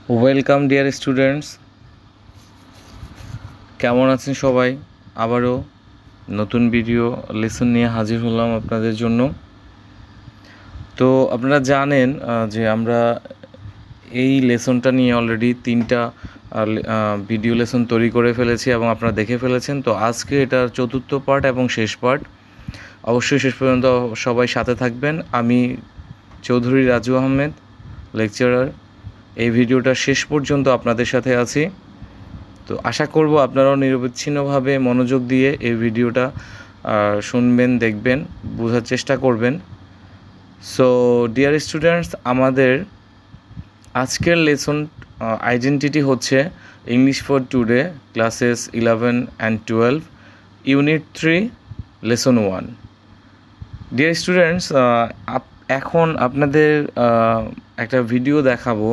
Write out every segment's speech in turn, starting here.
Welcome dear students, কেমন আছেন সবাই? আবারও নতুন ভিডিও লেসন নিয়ে হাজির হলাম আপনাদের জন্য। তো আপনারা জানেন যে আমরা এই লেসনটা নিয়ে অলরেডি 3টা ভিডিও লেসন তৈরি করে ফেলেছি এবং আপনারা দেখে ফেলেছেন। তো আজকে এটার চতুর্থ পার্ট এবং শেষ পার্ট। অবশ্যই শেষ পর্যন্ত সবাই সাথে থাকবেন। আমি চৌধুরী রাজু আহমেদ, লেকচারার। এই ভিডিওটা শেষ পর্যন্ত আপনাদের সাথে আছি। তো আশা করব আপনারাও নিরবিচ্ছিন্নভাবে মনোযোগ দিয়ে এই ভিডিওটা শুনবেন, দেখবেন, বোঝার চেষ্টা করবেন। সো ডিয়ার স্টুডেন্টস, আমাদের আজকের লেসন আইডেন্টিটি হচ্ছে English for today, classes 11 and 12, unit 3, lesson 1। Dear students, এখন আপনাদের একটা ভিডিও দেখাবো।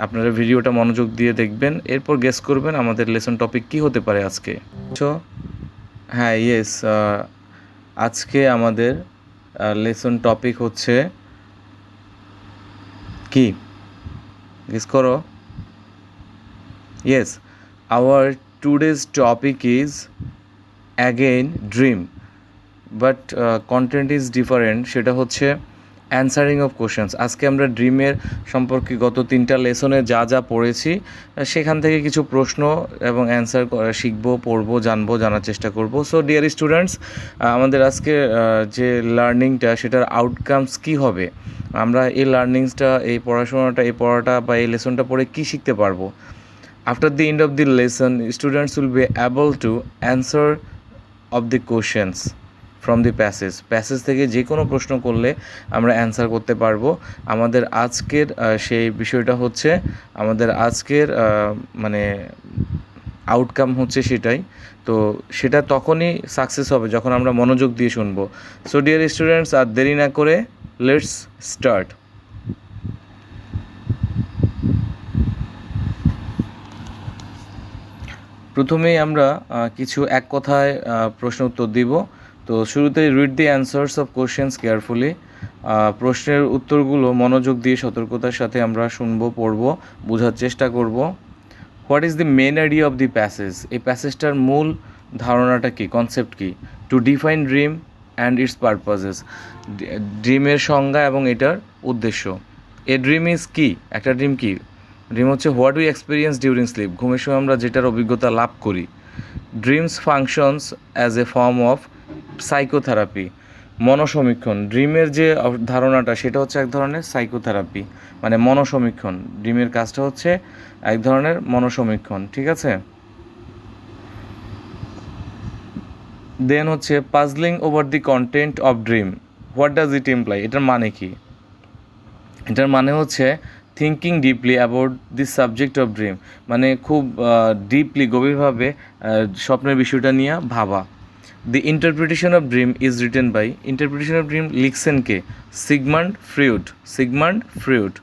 আপনারা ভিডিওটা মনোযোগ দিয়ে দেখবেন, এরপর গেস করবেন আমাদের লেসন টপিক কী হতে পারে আজকে। হ্যাঁ, ইয়েস, আজকে আমাদের লেসন টপিক হচ্ছে কি? গেস করো। Yes, hour today's topic is again dream, but content is different. সেটা হচ্ছে অ্যান্সারিং অফ কোশ্চেন্স। আজকে আমরা ড্রিমের সম্পর্কে গত 3টা লেসনে যা যা পড়েছি সেখান থেকে কিছু প্রশ্ন এবং অ্যান্সার শিখবো, পড়বো, জানবো, জানার চেষ্টা করব। সো ডিয়ার স্টুডেন্টস, আমাদের আজকে যে লার্নিংটা, সেটার আউটকামস কী হবে, আমরা এই লার্নিংসটা, এই পড়াশোনাটা, এই পড়াটা বা এই লেসনটা পড়ে কী শিখতে পারবো। After the end of the lesson, students will be able to answer of the questions from the passage থেকে যে কোনো প্রশ্ন করলে আমরা অ্যান্সার করতে পারবো। আমাদের আজকের সেই বিষয়টা হচ্ছে, আমাদের আজকের মানে আউটকাম হচ্ছে সেটাই। তো সেটা তখনই সাকসেস হবে যখন আমরা মনোযোগ দিয়ে শুনবো। সো ডিয়ার স্টুডেন্টস, আর দেরি না করে লেটস স্টার্ট। প্রথমেই আমরা কিছু এক কথায় প্রশ্ন উত্তর দিব। তো শুরুতেই read the answers of questions carefully. প্রশ্নের উত্তরগুলো মনোযোগ দিয়ে সতর্কতার সাথে আমরা শুনবো, পড়বো, বোঝার চেষ্টা করব। What is the main idea of the passage? এই প্যাসেজটার মূল ধারণাটা কী, কনসেপ্ট কী? To define dream and its purposes. ড্রিমের সংজ্ঞা এবং এটার উদ্দেশ্য। এ ড্রিম ইজ কি? একটা ড্রিম কি? ড্রিম হচ্ছে what we experience during sleep, ঘুমের সময় আমরা যেটার অভিজ্ঞতা লাভ করি। Dreams functions as a form of psychotherapy. মনসমীক্ষণ, ড্রিমের যে ধারণাটা সেটা হচ্ছে এক ধরনের সাইকোথেরাপি, মানে মনসমীক্ষণ। ড্রিমের কাজটা হচ্ছে এক ধরনের মনসমীক্ষণ, ঠিক আছে? দেন হচ্ছে puzzling over the content of dream. What does it imply? এটার মানে কি? এটার মানে হচ্ছে thinking deeply about this subject of dream, মানে খুব ডিপলি, গভীরভাবে স্বপ্নের বিষয়টা নিয়ে ভাবা। The interpretation of dream is written by, interpretation of dream লিখছেন কে? Sigmund Freud.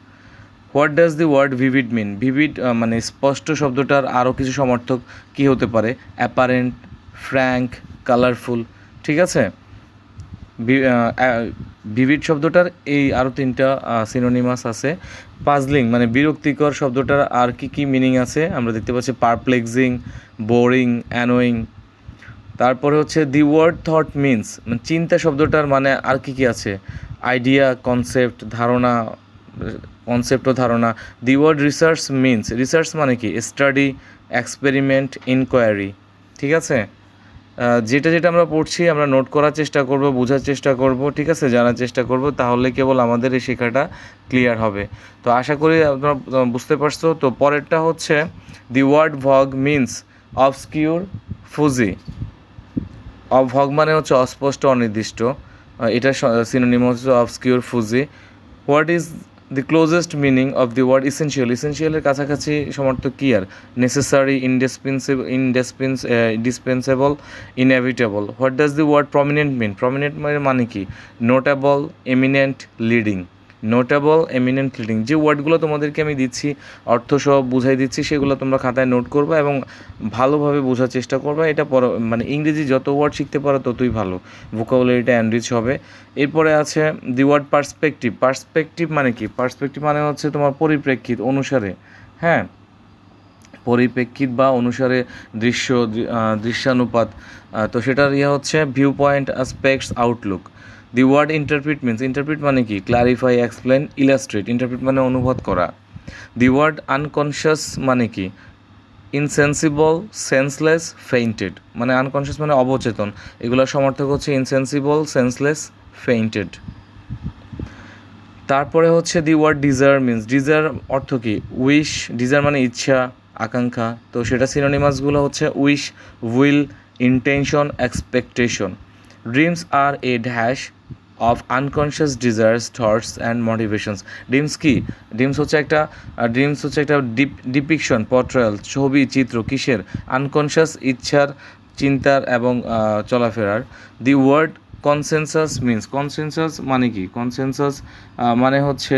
What does the word vivid mean? Vivid মানে স্পষ্ট শব্দটার আরও কিছু সমর্থক কী হতে পারে? অ্যাপারেন্ট, ফ্র্যাঙ্ক, কালারফুল, ঠিক আছে? ভিভিড শব্দটার এই আরও 3টা সিনোনিমাস আছে। পাজলিং মানে বিরক্তিকর শব্দটার আর কি কি মিনিং আছে আমরা দেখতে পাচ্ছি, পারপ্লেক্সিং, বোরিং, অ্যানোয়িং। তারপরে হচ্ছে দি ওয়ার্ড থট মিনস, মানে চিন্তা শব্দটার মানে আর কি কি আছে? আইডিয়া, কনসেপ্ট, ধারণা, কনসেপ্ট ও ধারণা। The word research means, research মানে কি? স্টাডি, এক্সপেরিমেন্ট, ইনকোয়ারি, ঠিক আছে? যেটা যেটা আমরা পড়ছি আমরা নোট করার চেষ্টা করব, বোঝার চেষ্টা করব, ঠিক আছে, জানার চেষ্টা করব, তাহলে কেবল আমাদের এই শেখাটা ক্লিয়ার হবে। তো আশা করি আপনারা বুঝতে পারছো। তো পরেরটা হচ্ছে the word vague means obscure, fuzzy. Vague মানে হচ্ছে অস্পষ্ট, অনির্দিষ্ট। এটা সিনোনিম হচ্ছে obscure, fuzzy. What is the closest meaning of the word essential? ইসেনশিয়ালের কাছাকাছি সমর্থক কী আর? Necessary, indispensable, inevitable. What does the word prominent mean? Prominent মানে কি? Notable, eminent, leading. Notable, eminent, leading. যে ওয়ার্ডগুলো তোমাদেরকে আমি দিচ্ছি, অর্থ সহ বুঝাই দিচ্ছি, সেগুলো তোমরা খাতায় নোট করবে এবং ভালোভাবে বোঝার চেষ্টা করবে। এটা মানে ইংরেজি যত ওয়ার্ড শিখতে পারো ততই ভালো, ভোকাবুলারিটা এনরিচ হবে। এরপরে আছে দি ওয়ার্ড পার্সপেক্টিভ। পার্সপেক্টিভ মানে কি? পার্সপেক্টিভ মানে হচ্ছে তোমার পরিপ্রেক্ষিত, অনুসারে, হ্যাঁ, পরিপ্রেক্ষিত বা অনুসারে দৃশ্যানুপাত, তো সেটার হচ্ছে viewpoint, aspects, outlook. The word interpret means, interpret মানে কি? Clarify, explain, illustrate. ইন্টারপ্রিট মানে অনুবাদ করা। দি ওয়ার্ড আনকনশিয়াস মানে কি? Insensible, senseless, fainted. মানে আনকনশিয়াস মানে অবচেতন, এগুলোর সমার্থক হচ্ছে ইনসেন্সিবল, সেন্সলেস, ফেইন্টেড। তারপরে হচ্ছে the word desire means, desire অর্থ কি? উইশ, ডিজায়ার মানে ইচ্ছা, আকাঙ্ক্ষা, তো সেটা সিনোনিমাসগুলো হচ্ছে wish, will, intention, expectation. Dreams আর a dash of unconscious desires, thoughts and motivations. Dreams কি? ড্রিমস হচ্ছে একটা ডিপিকশন, পোর্ট্রেয়াল, ছবি, চিত্র, কিসের? আনকনশিয়াস, ইচ্ছার, চিন্তার এবং চলাফেরার। The word consensus means, consensus মানে কি? কনসেনসাস মানে হচ্ছে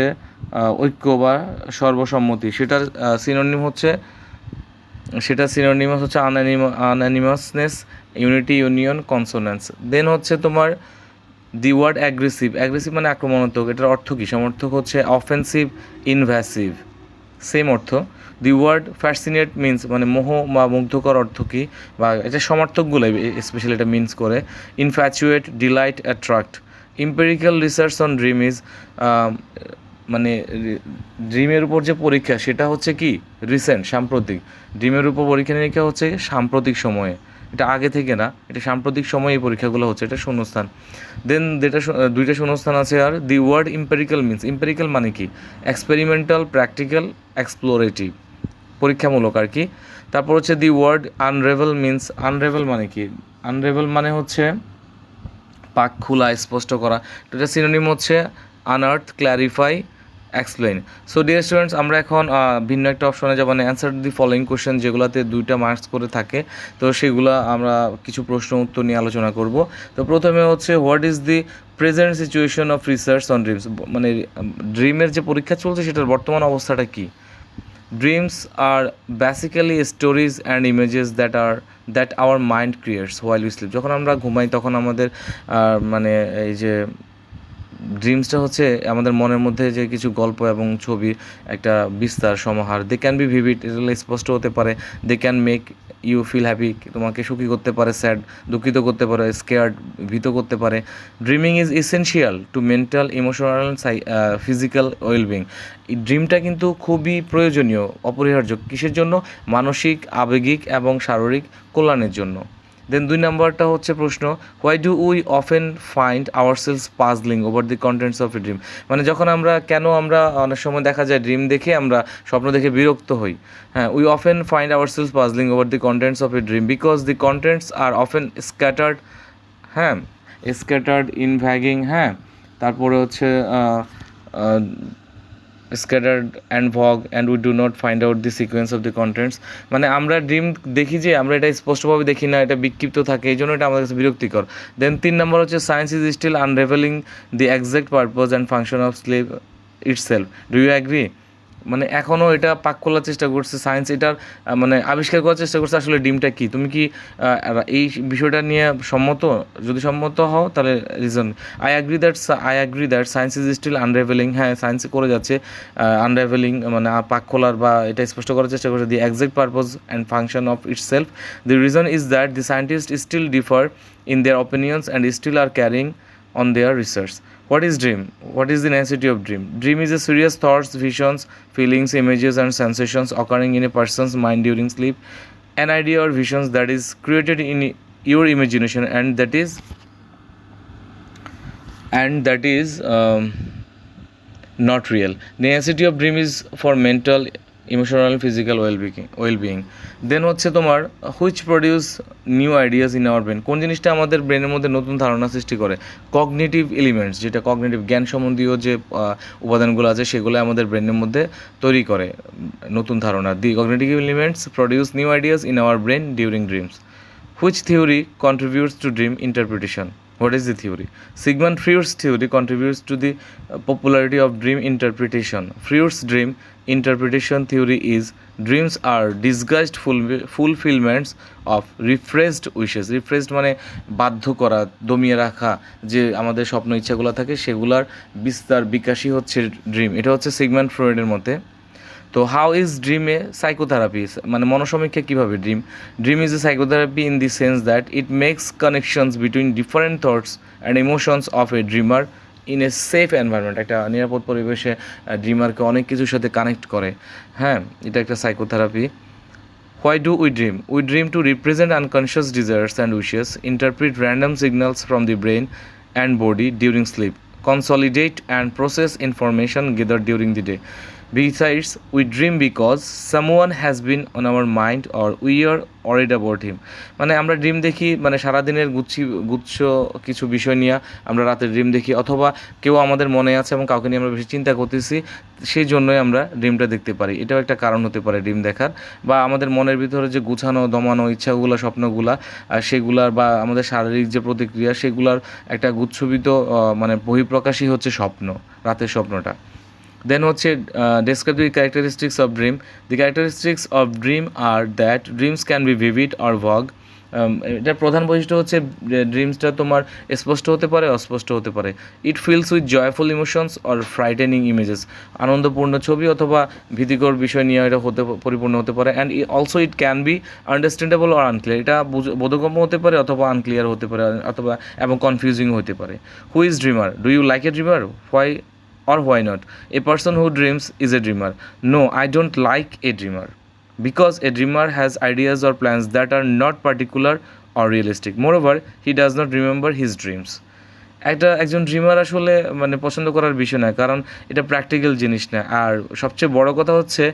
ঐক্য বা সর্বসম্মতি, সেটার সিনোনিমাস হচ্ছে আনঅ্যানিমাসনেস, ইউনিটি, ইউনিয়ন, কনসোনেন্স। দেন হচ্ছে তোমার দি ওয়ার্ড অ্যাগ্রেসিভ, অ্যাগ্রেসিভ মানে আক্রমণাত্মক, এটার অর্থ কী? সমর্থক হচ্ছে অফেন্সিভ, ইনভ্যাসিভ, সেম অর্থ। দি ওয়ার্ড ফ্যাসিনেট মিনস মানে মোহ বা মুগ্ধকর, অর্থ কী? বা এটা সমার্থকগুলো স্পেশালি এটা মিনস করে। Infatuate, delight, attract. Empirical research on dream is, মানে ড্রিমের উপর যে পরীক্ষা সেটা হচ্ছে কি? রিসেন্ট, সাম্প্রতিক। ড্রিমের উপর পরীক্ষা নিরীক্ষা হচ্ছে সাম্প্রতিক সময়ে, এটা আগে থেকে না, এটা সাম্প্রতিক সময়ে এই পরীক্ষাগুলো হচ্ছে, এটা শূন্যস্থান। দেন দুইটা শূন্যস্থান আছে। আর the word empirical means, empirical মানে কি? এক্সপেরিমেন্টাল, প্র্যাকটিক্যাল, এক্সপ্লোরেটিভ, পরীক্ষামূলক আর কি। তারপর হচ্ছে দি ওয়ার্ড আনরেভেল মিনস, আনরেভেল মানে কি? আনরেভেল মানে হচ্ছে পাক খোলা, স্পষ্ট করা, তো এটা সিনোনিম হচ্ছে unearth, clarify, explain. So dear students, আমরা এখন ভিন্ন একটা অপশনে যাব, মানে অ্যান্সার দি ফলোয়িং কোশ্চেন, যেগুলোতে 2টা মার্কস করে থাকে, তো সেগুলো আমরা কিছু প্রশ্ন উত্তর নিয়ে আলোচনা করব। তো প্রথমে হচ্ছে what is the present situation of research on dreams, মানে ড্রিমের যে পরীক্ষা চলছে সেটার বর্তমান অবস্থাটা কী? Dreams are basically stories and images that our mind creates while we sleep. যখন আমরা ঘুমাই তখন আমাদের মানে এই যে ড্রিমসটা হচ্ছে আমাদের মনের মধ্যে যে কিছু গল্প এবং ছবির একটা বিস্তার সমাহার। দে ক্যান বি ভিভিড, এটা স্পষ্ট হতে পারে। They can make you feel happy, তোমাকে সুখী করতে পারে, স্যাড, দুঃখিত করতে পারে, স্কেয়ার্ড, ভীত করতে পারে। Dreaming is essential to mental, emotional, physical wellbeing. এই ড্রিমটা কিন্তু খুবই প্রয়োজনীয়, অপরিহার্য, কিসের জন্য? মানসিক, আবেগিক এবং শারীরিক কল্যাণের জন্য। দেন 2 নম্বরটা হচ্ছে প্রশ্ন, why do we often find ourselves puzzling over the contents of a dream. মানে যখন আমরা অনেক সময় দেখা যায় ড্রিম দেখে আমরা স্বপ্ন দেখে বিরক্ত হই। হ্যাঁ, we often find ourselves puzzling over the contents of a dream because the contents are often scattered, হ্যাঁ, ইনভ্যাগিং, হ্যাঁ, তারপরে হচ্ছে scattered and vague and we do not find out the sequence of the contents. মানে আমরা dream দেখি যে আমরা এটা স্পষ্টভাবে দেখি না, এটা বিক্ষিপ্ত থাকে, এই জন্য এটা আমাদের কাছে বিরক্তিকর। দেন 3 নম্বর হচ্ছে science is still unraveling the exact purpose and function of sleep itself. Do you agree? মানে এখনও এটা পাক করার চেষ্টা করছে সায়েন্স, এটার মানে আবিষ্কার করার চেষ্টা করছে আসলে ডিমটা কী। তুমি কি এই বিষয়টা নিয়ে সম্মত? যদি সম্মত হও তাহলে reason. I agree that science is still unraveling. হ্যাঁ, সায়েন্স করে যাচ্ছে আনরেভেলিং, মানে পাক খোলার বা এটা স্পষ্ট করার চেষ্টা করছে the exact purpose and function of itself. The reason is that the scientist still differ in their opinions and still are carrying on their research. What is dream? What is the necessity of dream? Dream is a series of thoughts, visions, feelings, images and sensations occurring in a person's mind during sleep. An idea or visions that is created in your imagination and that is not real. The necessity of dream is for mental, emotional, physical wellbeing. Then হচ্ছে তোমার which produce new ideas in our brain, কোন জিনিসটা আমাদের ব্রেনের মধ্যে নতুন ধারণা সৃষ্টি করে? কগনিটিভ এলিমেন্টস, যেটা কগনিটিভ জ্ঞান সম্বন্ধীয় যে উপাদানগুলো আছে সেগুলো আমাদের ব্রেনের মধ্যে তৈরি করে নতুন ধারণা। The cognitive elements produce new ideas in our brain during dreams. Which theory contributes to dream interpretation? What is the theory? Sigmund Freud's theory contributes to the popularity of dream interpretation. Freud's dream interpretation theory is dreams are disguised fulfillments of repressed wishes. Repressed মানে বাধ্য করা, দমিয়ে রাখা, যে আমাদের স্বপ্ন ইচ্ছাগুলো থাকে সেগুলার বিস্তার, বিকাশই হচ্ছে ড্রিম। এটা হচ্ছে সিগমন্ড ফ্রয়েডের মতে। তো how is dream a psychotherapy, মানে মনোসমীক্ষা কীভাবে dream is a psychotherapy in the sense that it makes connections between different thoughts and emotions of a dreamer in a safe environment. একটা নিরাপদ পরিবেশে ড্রিমারকে অনেক কিছুর সাথে কানেক্ট করে। হ্যাঁ, এটা একটা psychotherapy. Why do we dream? We dream to represent unconscious desires and wishes, interpret random signals from the brain and body during sleep, consolidate and process information gathered during the day. Besides, we dream because someone has been on our mind or we are worried about him. মানে আমরা dream দেখি মানে সারাদিনের গুচ্ছ কিছু বিষয় নিয়ে আমরা রাতে ড্রিম দেখি, অথবা কেউ আমাদের মনে আছে এবং কাউকে নিয়ে আমরা বেশি চিন্তা করতেছি, সেই জন্যই আমরা ড্রিমটা দেখতে পারি। এটাও একটা কারণ হতে পারে ড্রিম দেখার। বা আমাদের মনের ভিতরে যে গুছানো দমানো ইচ্ছাগুলো স্বপ্নগুলা সেগুলার বা আমাদের শারীরিক যে প্রতিক্রিয়া সেগুলার একটা গুচ্ছবিত মানে বহিঃপ্রকাশই হচ্ছে স্বপ্ন, রাতের স্বপ্নটা। Then হচ্ছে describe the characteristics of dream. The characteristics of dream are that dreams can be vivid or vague. এটার প্রধান বৈশিষ্ট্য হচ্ছে ড্রিমসটা তোমার স্পষ্ট হতে পারে, অস্পষ্ট হতে পারে। It fills with joyful emotions or frightening images, আনন্দপূর্ণ ছবি অথবা ভীতিকর বিষয় নিয়ে এটা পরিপূর্ণ হতে পারে। And also it can be understandable or unclear, এটা বোধগম্য হতে পারে অথবা আনক্লিয়ার হতে পারে অথবা এবং কনফিউজিং হতে পারে। Who is dreamer? Do you like a dreamer? Why or why not? A person who dreams is a dreamer. No, I don't like a dreamer. Because a dreamer has ideas or plans that are not particular or realistic. Moreover, he does not remember his dreams. একজন dreamer আসলে মানে পছন্দ করার বিষয় না, কারণ এটা practical জিনিস না। আর সবচেয়ে বড় কথা হচ্ছে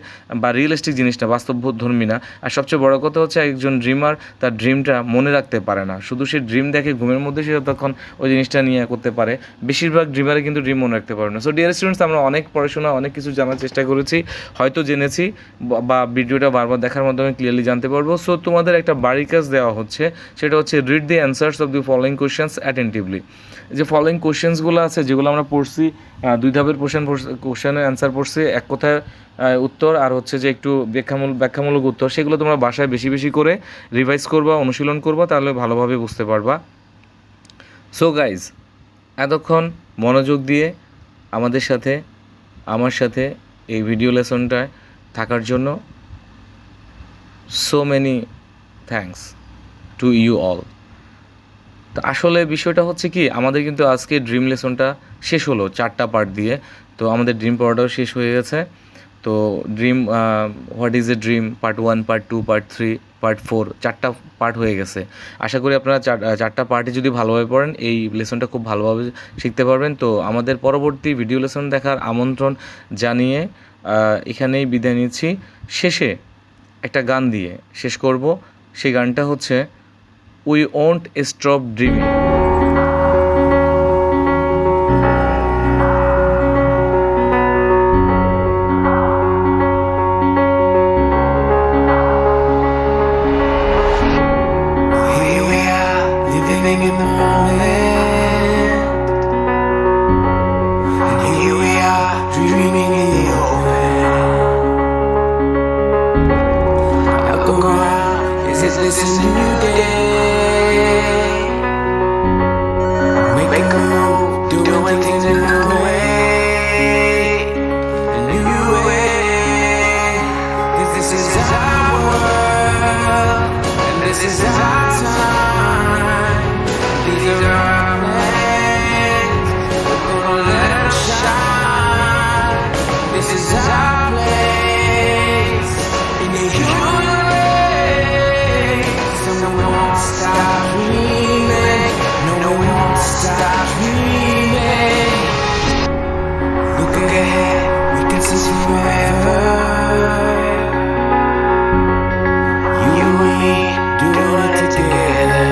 বা রিয়েলিস্টিক জিনিস না, বাস্তবধর্মী না। আর সবচেয়ে বড় কথা হচ্ছে একজন ড্রিমার তার ড্রিমটা মনে রাখতে পারে না, শুধু সে ড্রিম দেখে ঘুমের মধ্যে সে তখন ওই জিনিসটা নিয়ে করতে পারে। বেশিরভাগ ড্রিমারে কিন্তু ড্রিম মনে রাখতে পারে না। সো ডিয়ার স্টুডেন্টস, আমরা অনেক পড়াশোনা অনেক কিছু জানার চেষ্টা করেছি, হয়তো জেনেছি বা ভিডিওটা বারবার দেখার মাধ্যমে ক্লিয়ারলি জানতে পারবো। সো তোমাদের একটা বাড়ির কাজ দেওয়া হচ্ছে, সেটা হচ্ছে read the answers of the following questions attentively. যে ফলোয়িং কোশ্চেন্সগুলো আছে যেগুলো আমরা পড়ছি, 2 ধাপের কোশ্চেনের অ্যান্সার পড়ছি, এক কথায় উত্তর আর হচ্ছে যে একটু ব্যাখ্যামূলক উত্তর, সেগুলো তোমরা বাসায় বেশি বেশি করে রিভাইজ করবা, অনুশীলন করবা, তাহলে ভালোভাবে বুঝতে পারবা। সো গাইজ, এতক্ষণ মনোযোগ দিয়ে আমার সাথে এই ভিডিও লেসনটায় থাকার জন্য so many thanks to you all. তো আসলে বিষয়টা হচ্ছে কি, আমাদের কিন্তু আজকে ড্রিম লেসনটা শেষ হলো 4টা পার্ট দিয়ে। তো আমাদের ড্রিম পড়াটাও শেষ হয়ে গেছে। তো dream what is a dream part 1, part 2, part 3, part 4, 4টা পার্ট হয়ে গেছে। আশা করি আপনারা 4টা পার্টে যদি ভালোভাবে পড়েন এই লেসনটা খুব ভালোভাবে শিখতে পারবেন। তো আমাদের পরবর্তী ভিডিও লেসন দেখার আমন্ত্রণ জানিয়ে এখানেই বিদায় নিচ্ছি। শেষে একটা গান দিয়ে শেষ করব। সেই গানটা হচ্ছে We won't stop dreaming. Here we are, living in the moment. And here we are, dreaming in the open. Look around, is this a new day? Make a move, doing things a new way. A new way. 'Cause this is our world, and this is our time. These are our plans, we're gonna let them shine. This is our place, in the human race. So no one won't stop dreaming. No one won't stop dreaming. Look ahead, we can see forever. You and me doing it together.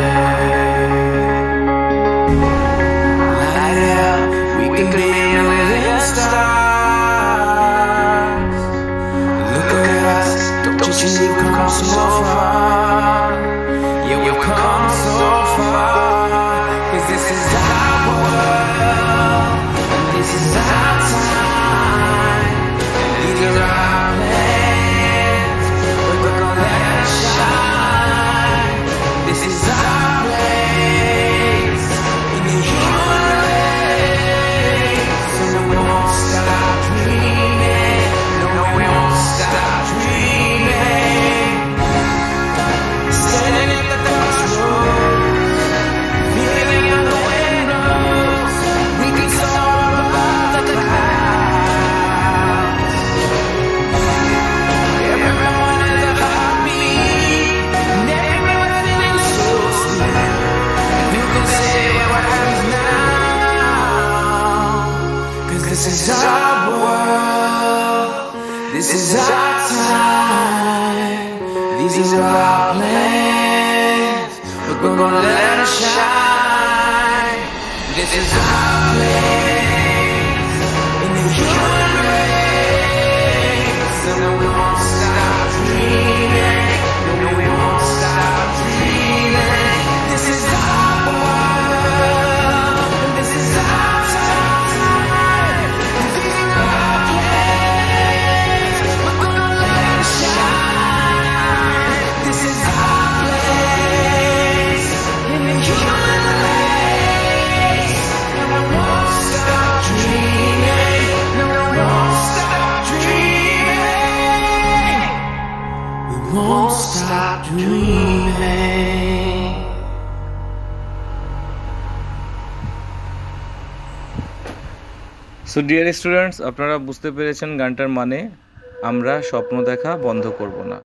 Light it up, we can be a million stars. Look at us, don't you see we've come so far? Yeah, we've come so far. 'Cause this is our world, and this is our time, and these are our plans, we're gonna let it shine. This is our place, in the human race. So no one won't stop dreaming, no one won't stop time. These are our plans. We're gonna let it shine. This is our place in the human race. And we won't stop dreaming. No, we won't stop dreaming. This is our world. And this is our time. These are our plans. We're gonna let it shine. This is our place in the human race. And we won't stop dreaming. No, we won't stop dreaming. We won't stop dreaming. So dear students, আপনারা বুঝতে পেরেছেন গানটার মানে, আমরা স্বপ্ন দেখা বন্ধ করব না।